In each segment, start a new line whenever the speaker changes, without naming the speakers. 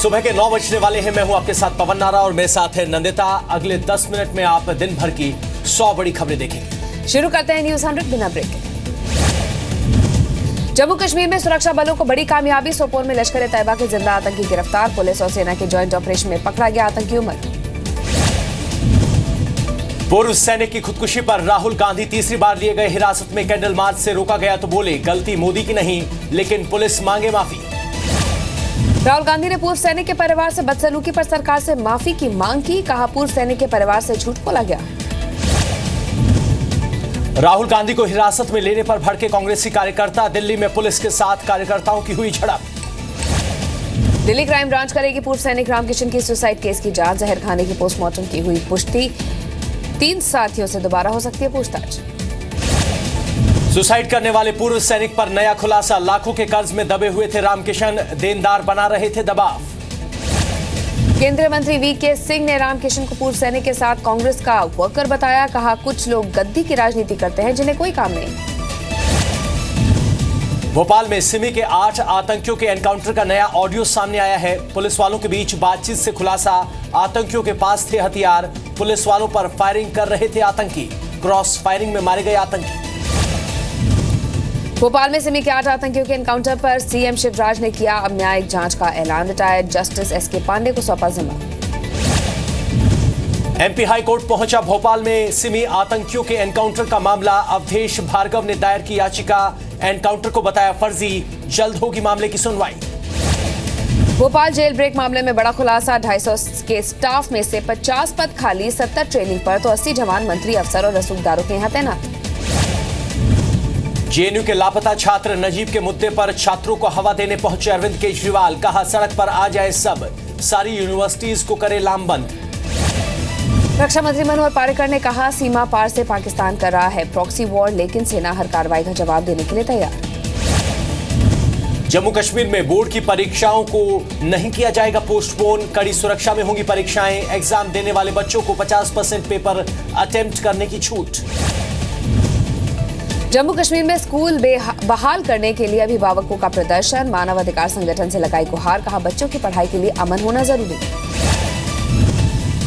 सुबह के 9 बजने वाले हैं। मैं हूं आपके साथ पवन नारा और मेरे साथ है नंदिता। अगले 10 मिनट में आप दिन भर की 100 बड़ी खबरें देखेंगे।
शुरू करते हैं न्यूज 100 बिना ब्रेक के। जम्मू कश्मीर में सुरक्षा बलों को बड़ी कामयाबी। सोपोर में लश्कर ए तैयबा के जिंदा आतंकी गिरफ्तार। पुलिस और सेना के ज्वाइंट ऑपरेशन में पकड़ा गया आतंकी उमर।
पूर्व सैनिक की खुदकुशी पर राहुल गांधी तीसरी बार लिए गए हिरासत में। कैंडल मार्च से रोका गया तो बोले गलती मोदी की नहीं, लेकिन पुलिस मांगे माफी।
राहुल गांधी ने पूर्व सैनिक के परिवार से बदसलूकी पर सरकार से माफी की मांग की। कहा पूर्व सैनिक के परिवार से झूठ बोला गया।
राहुल गांधी को हिरासत में लेने पर भड़के कांग्रेसी कार्यकर्ता। दिल्ली में पुलिस के साथ कार्यकर्ताओं की हुई झड़प।
दिल्ली क्राइम ब्रांच करेगी पूर्व सैनिक रामकिशन की सुसाइड केस की जांच। जहर खाने की पोस्टमार्टम की हुई पुष्टि। 3 साथियों से दोबारा हो सकती है पूछताछ।
सुसाइड करने वाले पूर्व सैनिक पर नया खुलासा। लाखों के कर्ज में दबे हुए थे रामकिशन, देनदार बना रहे थे दबाव।
केंद्रीय मंत्री वीके सिंह ने रामकिशन को पूर्व सैनिक के साथ कांग्रेस का वर्कर बताया। कहा कुछ लोग गद्दी की राजनीति करते हैं जिन्हें कोई काम नहीं।
भोपाल में सिमी के 8 आतंकियों के एनकाउंटर का नया ऑडियो सामने आया है। पुलिस वालों के बीच बातचीत से खुलासा। आतंकियों के पास थे हथियार। पुलिस वालों पर फायरिंग कर रहे थे आतंकी। क्रॉस फायरिंग में मारे गए आतंकी।
भोपाल में सिमी के 8 आतंकियों के एनकाउंटर पर सीएम शिवराज ने किया अब न्यायिक जांच का ऐलान। रिटायर्ड जस्टिस एसके पांडे को सौंपा जिम्मा।
एमपी हाई कोर्ट पहुंचा भोपाल में सिमी आतंकियों के एनकाउंटर का मामला। अवधेश भार्गव ने दायर की याचिका। एनकाउंटर को बताया फर्जी। जल्द होगी मामले की सुनवाई।
भोपाल जेल ब्रेक मामले में बड़ा खुलासा। 250 के स्टाफ में से 50 पद खाली। 70 ट्रेनिंग पर तो 80 जवान मंत्री अफसर और रसूखदारों के यहां तैनात।
जेएनयू के लापता छात्र नजीब के मुद्दे पर छात्रों को हवा देने पहुंचे अरविंद केजरीवाल। कहा सड़क पर आ जाए सब, सारी यूनिवर्सिटीज को करे लामबंद।
रक्षा मंत्री मनोहर पार्रिकर ने कहा सीमा पार से पाकिस्तान कर रहा है प्रॉक्सी वॉर, लेकिन सेना हर कार्रवाई का जवाब देने के लिए तैयार।
जम्मू कश्मीर में बोर्ड की परीक्षाओं को नहीं किया जाएगा पोस्टपोन। कड़ी सुरक्षा में होंगी परीक्षाएं। एग्जाम देने वाले बच्चों को 50% पेपर अटेम्प्ट करने की छूट।
जम्मू कश्मीर में स्कूल बहाल करने के लिए अभिभावकों का प्रदर्शन। मानवाधिकार संगठन से लगाई गुहार। कहा बच्चों की पढ़ाई के लिए अमन होना जरूरी।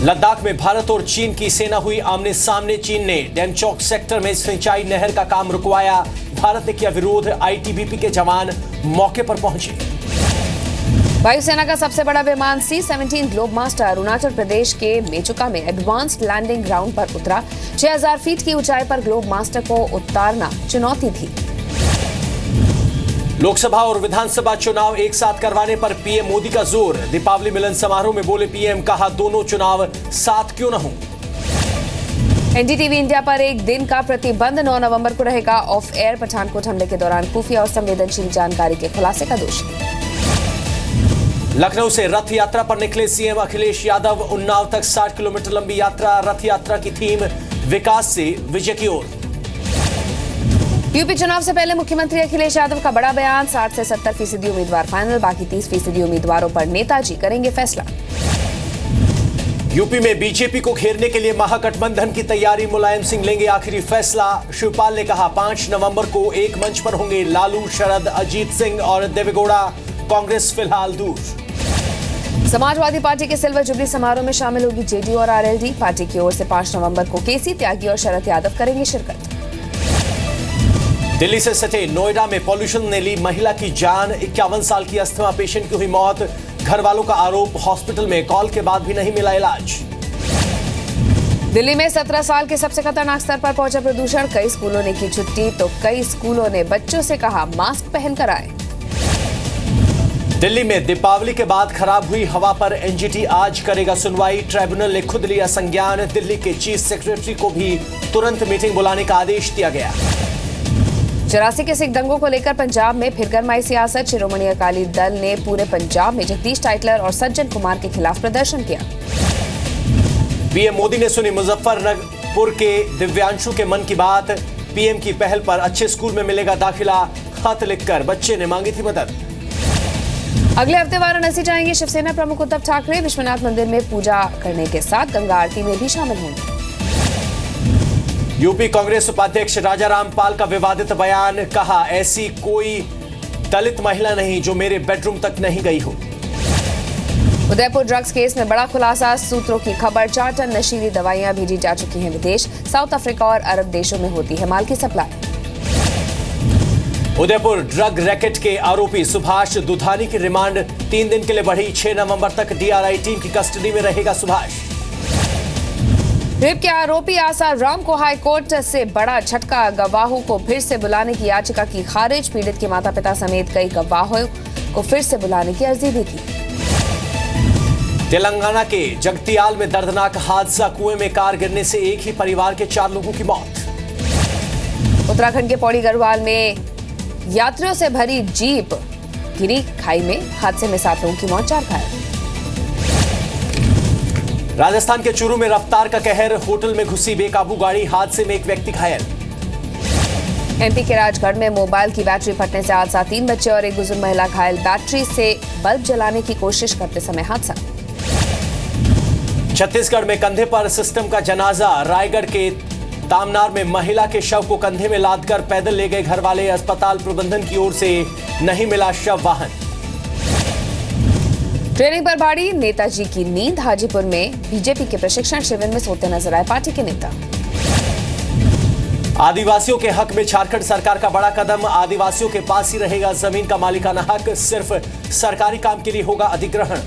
लद्दाख में भारत और चीन की सेना हुई आमने सामने। चीन ने डेमचौक सेक्टर में सिंचाई नहर का काम रुकवाया। भारत ने किया विरोध। आईटीबीपी के जवान मौके पर पहुंचे।
वायुसेना का सबसे बड़ा विमान C-17 globe master Arunachal Pradesh के मेचुका में एडवांस्ड लैंडिंग ग्राउंड पर उतरा। 6000 फीट की ऊंचाई पर ग्लोब मास्टर को उतारना चुनौती थी।
लोकसभा और विधानसभा चुनाव एक साथ करवाने पर पीएम मोदी का जोर। दीपावली मिलन समारोह में बोले पीएम, कहा दोनों चुनाव साथ क्यों न हो।
एनडीटीवी इंडिया पर एक दिन का प्रतिबंध। 9 नवंबर को रहेगा ऑफ एयर। पठानकोट हमले के दौरान खुफिया और संवेदनशील जानकारी के खुलासे का दोष।
लखनऊ से रथ यात्रा पर निकले सीएम अखिलेश यादव। उन्नाव तक 60 किलोमीटर लंबी यात्रा। रथ यात्रा की थीम विकास से विजय की ओर।
यूपी चुनाव से पहले मुख्यमंत्री अखिलेश यादव का बड़ा बयान। 60 से 70% उम्मीदवार फाइनल, बाकी 30% उम्मीदवारों पर नेताजी करेंगे फैसला।
यूपी में बीजेपी को घेरने के लिए महागठबंधन की तैयारी। मुलायम सिंह लेंगे आखिरी फैसला। शिवपाल ने कहा 5 नवंबर को एक मंच पर होंगे लालू, शरद, अजीत सिंह और देवेगौड़ा। कांग्रेस फिलहाल दूर।
समाजवादी पार्टी के सिल्वर जुबली समारोह में शामिल होगी जेडीयू और आरएलडी। पार्टी की ओर से 5 नवंबर को केसी त्यागी और शरद यादव करेंगे शिरकत।
दिल्ली से सटे नोएडा में पॉल्यूशन ने ली महिला की जान। 51 साल की अस्थमा पेशेंट की हुई मौत। घर वालों का आरोप हॉस्पिटल में कॉल के बाद भी नहीं मिला इलाज।
दिल्ली में 17 साल के सबसे खतरनाक स्तर पर पहुंचा प्रदूषण। कई स्कूलों ने की छुट्टी तो कई स्कूलों ने बच्चों से कहा मास्क पहनकर आए।
दिल्ली में दीपावली के बाद खराब हुई हवा पर एनजीटी आज करेगा सुनवाई। ट्राइब्यूनल ने खुद लिया संज्ञान। दिल्ली के चीफ सेक्रेटरी को भी तुरंत मीटिंग बुलाने का आदेश दिया गया।
84 के सिख दंगों को लेकर पंजाब में फिर गरमाई सियासत। शिरोमणि अकाली दल ने पूरे पंजाब में जगदीश टाइटलर और सज्जन कुमार के खिलाफ प्रदर्शन किया।
पीएम मोदी ने सुनी मुजफ्फरपुर के दिव्यांशु के मन की बात। पीएम की पहल पर अच्छे स्कूल में मिलेगा दाखिला। खत लिखकर बच्चे ने मांगी थी मदद।
अगले हफ्ते वाराणसी जाएंगे शिवसेना प्रमुख उद्धव ठाकरे। विश्वनाथ मंदिर में पूजा करने के साथ गंगा आरती में भी शामिल होंगे।
यूपी कांग्रेस उपाध्यक्ष राजा रामपाल का विवादित बयान। कहा ऐसी कोई दलित महिला नहीं जो मेरे बेडरूम तक नहीं गई हो।
उदयपुर ड्रग्स केस में बड़ा खुलासा, सूत्रों की खबर, 4 टन नशीली दवाइयां भेजी जा चुकी हैं विदेश। साउथ अफ्रीका और अरब देशों में होती है माल की सप्लाई।
उदयपुर ड्रग रैकेट के आरोपी सुभाष दुधानी की रिमांड 3 दिन के लिए बढ़ी। 6 नवंबर तक डीआरआई टीम की कस्टडी में रहेगा सुभाष।
रेप के आरोपी आसाराम राम को हाई कोर्ट से बड़ा झटका, गवाहों को फिर से बुलाने की याचिका की खारिज। पीड़ित के माता पिता समेत कई गवाहों को फिर से बुलाने की अर्जी भी की।
तेलंगाना के जगतियाल में दर्दनाक हादसा, कुएं में कार गिरने से एक ही परिवार के 4 लोगों की मौत।
उत्तराखंड के पौड़ी गढ़वाल में यात्रियों से भरी जीप गिरी खाई में, हादसे में 7 लोगों की मौत, 4 घायल।
राजस्थान के चूरू में रफ्तार का कहर, होटल में घुसी बेकाबू गाड़ी, हादसे में एक व्यक्ति घायल।
एमपी के राजगढ़ में मोबाइल की बैटरी फटने से हादसा, 3 बच्चे और एक बुजुर्ग महिला घायल। बैटरी से बल्ब जलाने की कोशिश करते समय हादसा।
छत्तीसगढ़ में कंधे पर सिस्टम का जनाजा, रायगढ़ के तामनार में महिला के शव को कंधे में लादकर पैदल ले गए घरवाले। अस्पताल प्रबंधन की ओर से नहीं मिला शव वाहन।
ट्रेनिंग पर भाड़ी नेताजी की नींद, हाजीपुर में बीजेपी के प्रशिक्षण शिविर में सोते नजर आए पार्टी के नेता।
आदिवासियों के हक में झारखंड सरकार का बड़ा कदम, आदिवासियों के पास ही रहेगा जमीन का मालिकाना हक, सिर्फ सरकारी काम के लिए होगा अधिग्रहण।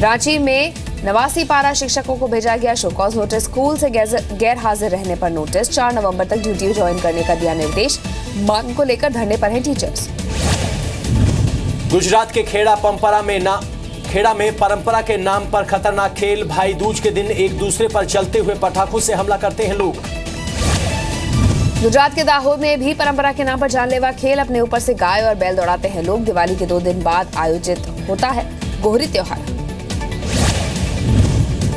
रांची में 89 पारा शिक्षकों को भेजा गया शोकॉज नोटिस, स्कूल से गैर हाजिर रहने पर नोटिस। 4 नवंबर तक ड्यूटी ज्वाइन करने का दिया निर्देश, मांग को लेकर धरने पर हैं टीचर्स।
गुजरात के खेड़ा में परंपरा के नाम पर खतरनाक खेल, भाई दूज के दिन एक दूसरे पर चलते हुए पटाखों से हमला करते हैं लोग।
गुजरात के दाहोद में भी परंपरा के नाम पर जानलेवा खेल, अपने ऊपर से गाय और बैल दौड़ाते हैं लोग। दिवाली के 2 दिन बाद आयोजित होता है गोहरी त्योहार।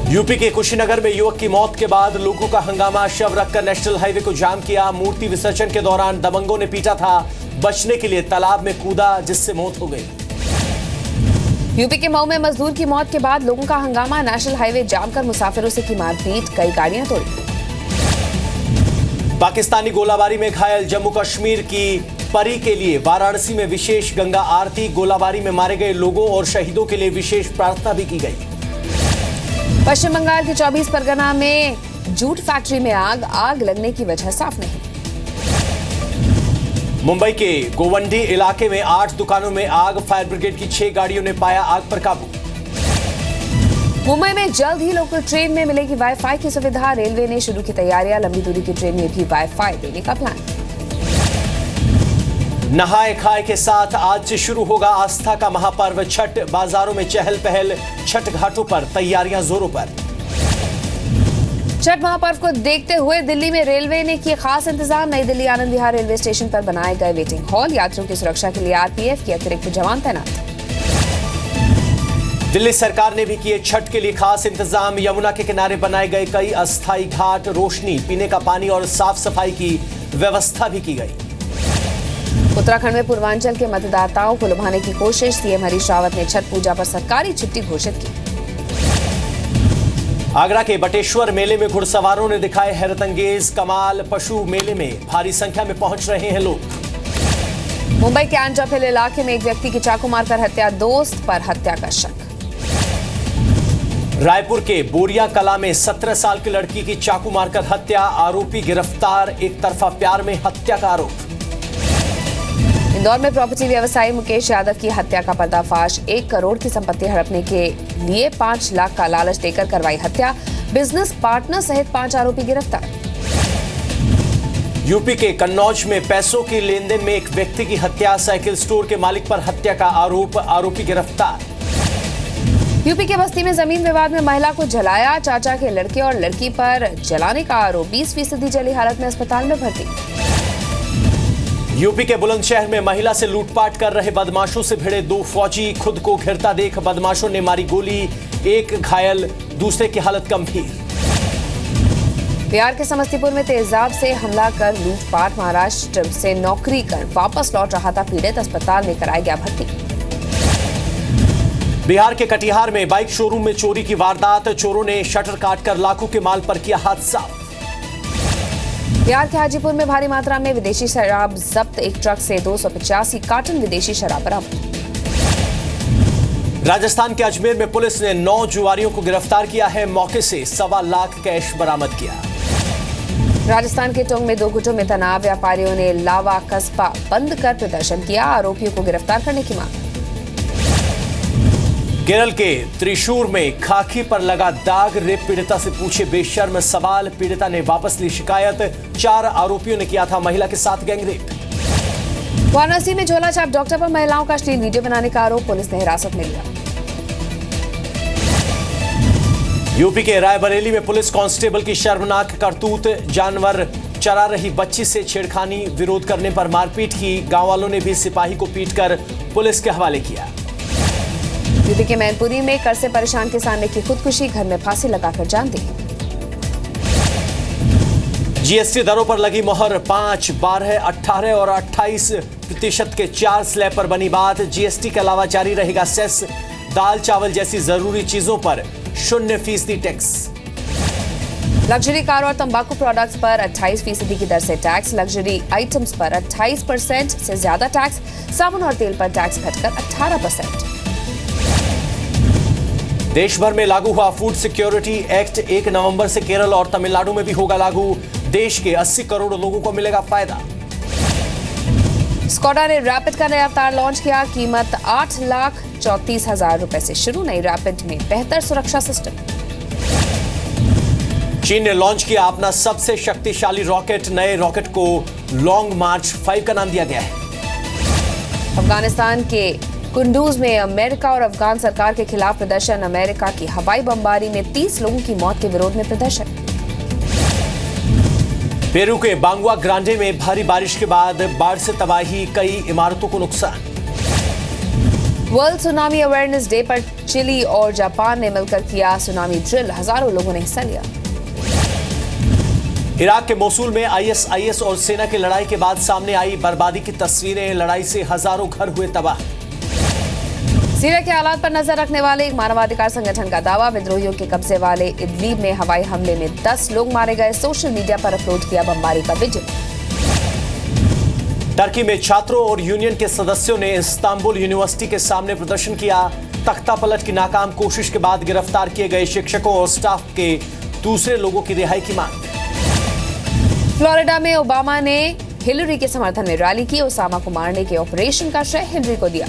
यूपी के कुशीनगर में युवक की मौत के बाद लोगों का हंगामा, शव रखकर नेशनल हाईवे को जाम किया। मूर्ति विसर्जन के दौरान दबंगों ने पीटा था, बचने के लिए तालाब में कूदा जिससे मौत हो गई।
यूपी के मऊ में मजदूर की मौत के बाद लोगों का हंगामा, नेशनल हाईवे जाम कर मुसाफिरों से की मारपीट, कई गाड़ियां तोड़ी।
पाकिस्तानी गोलाबारी में घायल, जम्मू कश्मीर की परी के लिए वाराणसी में विशेष गंगा आरती, गोलाबारी में मारे गए लोगों और शहीदों के लिए विशेष प्रार्थना भी की गई।
पश्चिम बंगाल के 24 परगना में जूट फैक्ट्री में आग लगने की वजह साफ नहीं।
मुंबई के गोवंडी इलाके में 8 दुकानों में आग, फायर ब्रिगेड की 6 गाड़ियों ने पाया आग पर काबू।
मुंबई में जल्द ही लोकल ट्रेन में मिलेगी वाईफाई की सुविधा, रेलवे ने शुरू की तैयारियां, लंबी दूरी की ट्रेन में भी वाईफाई देने का प्लान।
नहाए खाए के साथ आज से शुरू होगा आस्था का महापर्व छठ, बाजारों में चहल पहल, छठ घाटों पर तैयारियां जोरों पर।
छठ महापर्व को देखते हुए दिल्ली में रेलवे ने किए खास इंतजाम, नई दिल्ली आनंद विहार रेलवे स्टेशन पर बनाए गए वेटिंग हॉल, यात्रियों की सुरक्षा के लिए आरपीएफ के अतिरिक्त जवान तैनात।
दिल्ली सरकार ने भी किए छठ के लिए खास इंतजाम, यमुना के किनारे बनाए गए कई अस्थायी घाट, रोशनी, पीने का पानी और साफ सफाई की व्यवस्था भी की गई।
उत्तराखंड में पूर्वांचल के मतदाताओं को लुभाने की कोशिश, सीएम हरीश रावत ने छठ पूजा पर सरकारी छुट्टी घोषित की।
आगरा के बटेश्वर मेले में घुड़सवारों ने दिखाए हैरतअंगेज कमाल, पशु मेले में भारी संख्या में पहुंच रहे हैं लोग।
मुंबई के आंजाफिल इलाके में एक व्यक्ति की चाकू मारकर हत्या, दोस्त पर हत्या का शक।
रायपुर के बोरिया कला में 17 साल की लड़की की चाकू मारकर हत्या, आरोपी गिरफ्तार, एक तरफा प्यार में हत्या का आरोप।
इंदौर में प्रॉपर्टी व्यवसायी मुकेश यादव की हत्या का पर्दाफाश, 1 करोड़ की संपत्ति हड़पने के लिए 5 लाख का लालच देकर करवाई हत्या, बिजनेस पार्टनर सहित 5 आरोपी गिरफ्तार।
यूपी के कन्नौज में पैसों की लेनदेन में एक व्यक्ति की हत्या, साइकिल स्टोर के मालिक पर हत्या का आरोप, आरोपी गिरफ्तार।
यूपी के बस्ती में जमीन विवाद में महिला को जलाया, चाचा के लड़के और लड़की पर जलाने का आरोप, 20% जली हालत में अस्पताल में भर्ती।
यूपी के बुलंदशहर में महिला से लूटपाट कर रहे बदमाशों से भिड़े 2 फौजी, खुद को घिरता देख बदमाशों ने मारी गोली, एक घायल, दूसरे की हालत गंभीर।
बिहार के समस्तीपुर में तेजाब से हमला कर लूटपाट, महाराष्ट्र से नौकरी कर वापस लौट रहा था पीड़ित, अस्पताल में कराया गया भर्ती।
बिहार के कटिहार में बाइक शोरूम में चोरी की वारदात, चोरों ने शटर काटकर लाखों के माल पर किया हाथ साफ।
बिहार के हाजीपुर में भारी मात्रा में विदेशी शराब जब्त, एक ट्रक से 285 कार्टन विदेशी शराब बरामद।
राजस्थान के अजमेर में पुलिस ने 9 जुआरियों को गिरफ्तार किया है। मौके से 1.25 लाख कैश बरामद किया।
राजस्थान के टोंक में 2 गुटों में तनाव, व्यापारियों ने लावा कस्बा बंद कर प्रदर्शन किया, आरोपियों को गिरफ्तार करने की मांग।
केरल के त्रिशूर में खाकी पर लगा दाग, रेप पीड़िता से पूछे बेशर्म सवाल, पीड़िता ने वापस ली शिकायत। 4 आरोपियों ने किया था महिला के साथ गैंगरेप।
वाराणसी में झोला छाप डॉक्टर पर महिलाओं का अश्लील वीडियो बनाने का आरोप, पुलिस ने हिरासत में लिया।
यूपी के रायबरेली में पुलिस कांस्टेबल की शर्मनाक करतूत, जानवर चरा रही बच्ची से छेड़खानी, विरोध करने पर मारपीट की। गांव वालों ने भी सिपाही को पीटकर पुलिस के हवाले किया।
यूपी के मैनपुरी में कर से परेशान किसान ने की खुदकुशी, घर में फांसी लगाकर जान दी।
जीएसटी दरों पर लगी मोहर, 5, 12, 18 और 28% के 4 स्लैब पर बनी बात। जीएसटी के अलावा जारी रहेगा सेस, दाल चावल जैसी जरूरी चीजों पर 0% टैक्स।
लग्जरी कार और तंबाकू प्रोडक्ट्स पर 28% की दर से टैक्स, लग्जरी आइटम्स पर 28% से ज्यादा टैक्स, साबुन और तेल पर टैक्स घटकर 18%।
देश भर में लागू हुआ फूड सिक्योरिटी एक्ट, 1 नवंबर से केरल और तमिलनाडु में भी होगा लागू। देश के 80 करोड़ लोगों को मिलेगा फायदा।
स्कोडा ने रैपिड का नया अवतार लॉन्च किया, कीमत 8,34,000 रुपए से शुरू। नई रैपिड में बेहतर सुरक्षा सिस्टम।
चीन ने लॉन्च किया अपना सबसे शक्तिशाली रॉकेट, नए रॉकेट को लॉन्ग मार्च 5 का नाम दिया गया है।
अफगानिस्तान के कुंडूज में अमेरिका और अफगान सरकार के खिलाफ प्रदर्शन, अमेरिका की हवाई बमबारी में 30 लोगों की मौत के विरोध में प्रदर्शन।
पेरू के बांगुआ ग्रांडे में भारी बारिश के बाद बाढ़ से तबाही, कई इमारतों को नुकसान।
वर्ल्ड सुनामी अवेयरनेस डे पर चिली और जापान ने मिलकर किया सुनामी ड्रिल, हजारों लोगों ने हिस्सा लिया।
इराक के मोसूल में आईएसआईएस और सेना की लड़ाई के बाद सामने आई बर्बादी की तस्वीरें, लड़ाई से हजारों घर हुए तबाह।
सीरिया के हालात पर नजर रखने वाले एक मानवाधिकार संगठन का दावा, विद्रोहियों के कब्जे वाले इदलीब में हवाई हमले में 10 लोग मारे गए, सोशल मीडिया पर अपलोड किया बमबारी का वीडियो।
टर्की में छात्रों और यूनियन के सदस्यों ने इस्तांबुल यूनिवर्सिटी के सामने प्रदर्शन किया, तख्तापलट की नाकाम कोशिश के बाद गिरफ्तार किए गए शिक्षकों और स्टाफ के दूसरे लोगों की रिहाई की मांग।
फ्लोरिडा में ओबामा ने हिलरी के समर्थन में रैली की, ओसामा को मारने के ऑपरेशन का श्रेय हिलरी को दिया।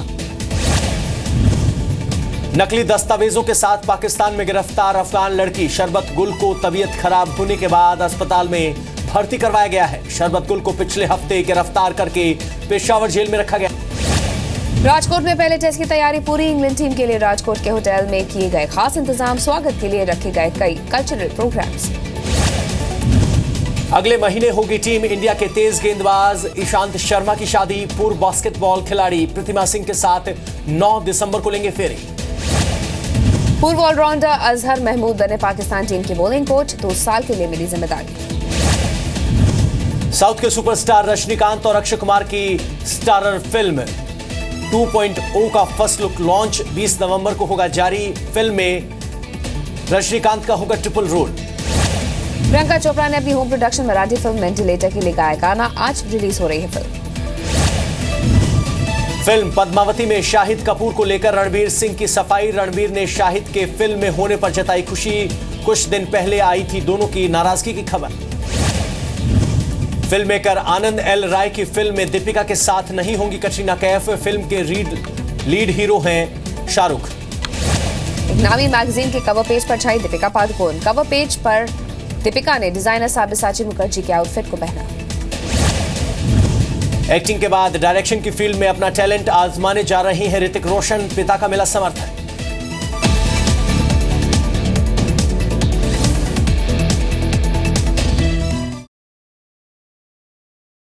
नकली दस्तावेजों के साथ पाकिस्तान में गिरफ्तार अफगान लड़की, शरबत गुल को तबीयत खराब होने के बाद अस्पताल में भर्ती करवाया गया है। शरबत गुल को पिछले हफ्ते गिरफ्तार करके पेशावर जेल में रखा गया।
राजकोट में पहले टेस्ट की तैयारी पूरी, इंग्लैंड टीम के लिए राजकोट के होटल में किए गए खास इंतजाम, स्वागत के लिए रखे गए कई कल्चरल प्रोग्राम्स।
अगले महीने होगी टीम इंडिया के तेज गेंदबाज ईशांत शर्मा की शादी, पूर्व बास्केटबॉल खिलाड़ी प्रतिमा सिंह के साथ 9 दिसंबर को लेंगे फेरे।
पूर्व ऑलराउंडर अजहर महमूद बने पाकिस्तान टीम के बॉलिंग कोच, 2 साल के लिए मिली जिम्मेदारी।
साउथ के सुपरस्टार रजनीकांत और अक्षय कुमार की स्टारर फिल्म 2.0 का फर्स्ट लुक लॉन्च 20 नवंबर को होगा जारी। फिल्म में रजनीकांत का होगा ट्रिपल रोल।
प्रियंका चोपड़ा ने अपनी home production Marathi film ventilator के लिए गाया गाना, आज रिलीज हो रही है
फिल्म पद्मावती में शाहिद कपूर को लेकर रणवीर सिंह की सफाई, रणवीर ने शाहिद के फिल्म में होने पर जताई खुशी, कुछ दिन पहले आई थी दोनों की नाराजगी की खबर। फिल्म मेकर आनंद एल राय की फिल्म में दीपिका के साथ नहीं होंगी कटरीना कैफ, फिल्म के लीड हीरो हैं शाहरुख।
एक नामी मैगजीन के कवर पेज पर छाई दीपिका पादुकोण, कवर पेज पर दीपिका ने डिजाइनर साबिसाची मुखर्जी के आउटफिट को पहना।
एक्टिंग के बाद डायरेक्शन की फील्ड में अपना टैलेंट आजमाने जा रही हैं ऋतिक रोशन, पिता का मिला समर्थन।